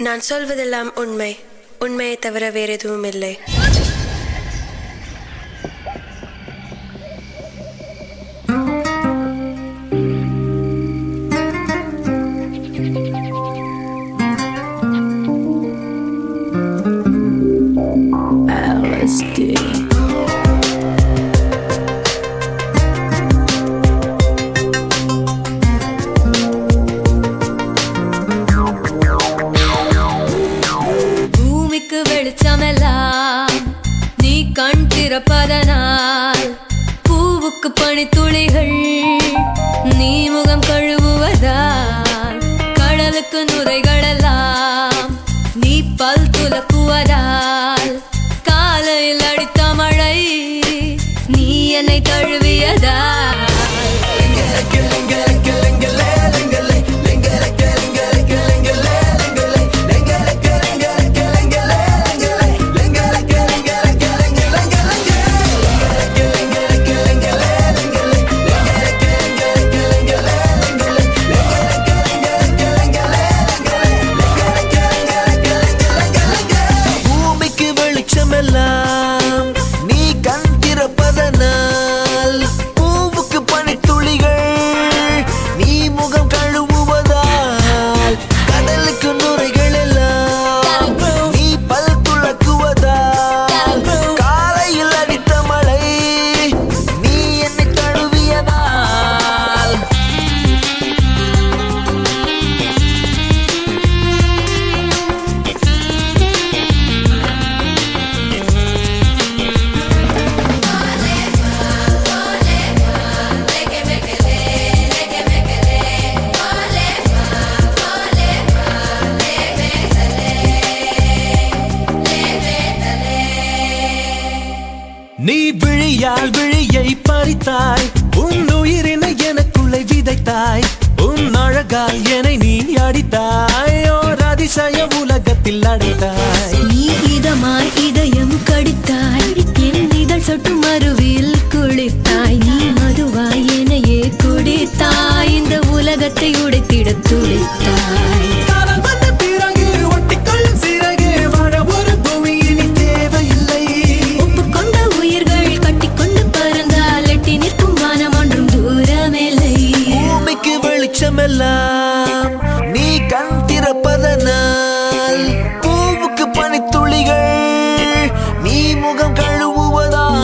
நான் சொல்வதெல்லாம் உண்மை, உண்மையை தவிர வேறு எதுவும் இல்லை. பூமிக்கு வெளிச்சமெல்லாம் நீ கண் திறப்பதனால், பூவுக்கு பனித்துளிகள் நீ முகம் கழுவுவதால், கடலுக்கு நுரைகளெல்லாம் நீ பல் துலக்குவதால், காலையில் அடித்த மழை நீ என்னை தழுவியதால், நீ கண் திறப்பதனால், பூவுக்கு பனித்துளிகள் நீ முகம் கழுவுவதால், கடலுக்கு நுரைகள் எல்லாம் நீ பல் துலக்குவதால், காலையில் அடித்த மழை நீ என்னை தழுவியதால், நீ விழியால் விழியை பறித்தாய், உன் உயிரினை எனக்குள்ளே விதைத்தாய், உன் அழகால் என்னை நீ அடித்தாய், ஓர் அதிசய உலகத்தில் அடைத்தாய். நீ இதமாய் இதயம் கடித்தாய், என் இதழ் சொட்டு மறுவில் குளித்தாய், நீ மதுவாய் என்னையே குடித்தாய், இந்த உலகத்தை உடைத்திட துடித்தாய். காதல் வந்த பிறகு ஒட்டிக்கொள்ளும் சிறகு வாழ ஒரு பூமி இனி தேவையில்லை. ஒப்புக்கொண்ட உயிர்கள் கட்டிக்கொண்டு பறந்தால் எட்டி நிற்கும் வானம் ஒன்றும் தூரமில்லை. பூமிக்கு வெளிச்சமெல்லாம் நீ கண் திறப்பதனால், பூவுக்கு பனித்துளிகள் நீ முகம் கழுவுவதால்,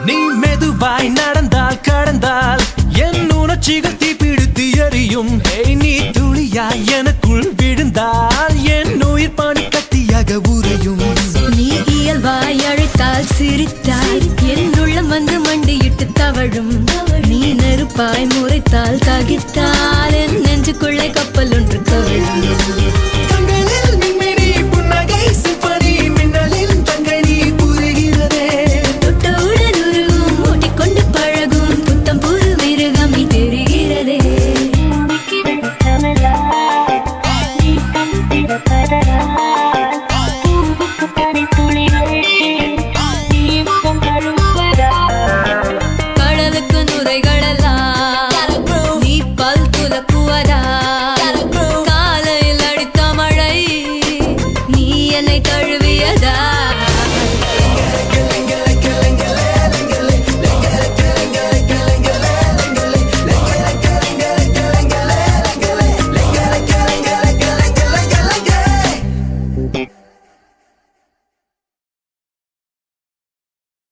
நீ மெதுவாய் நடந்தால் கடந்தால் என் உணர்ச்சிகள் தீப்பிடித்து எரியும். நீ துளியாய் எனக்குள் விழுந்தால் என் உயிர் பனி கட்டியாக உறையும். நீ இயல்பாய் அழைத்தால் சிரித்தாய், என் உள்ளம் வந்து மண்டியிட்டு தவழும். நீ நெருப்பாய் முறைத்தால் தகித்தால் என் நெஞ்சுக்குள்ளே கப்பல் ஒன்று கவிழும். கண்களில் மின்மினி புன்னகை சிம்பனி, மின்னலில் தங்கனி புரிகிறதே. தொட்டவுடன் உருகும், ஓட்டிக்கொண்டு பழகும், புத்தம் புது மிருகம் நீ தெரிகிறதே. கடலுக்கு நுரைகளெல்லாம் நீ பல் துலக்குவதால், காலையில் அடித்த மழை நீ என்னை தழுவியதால்,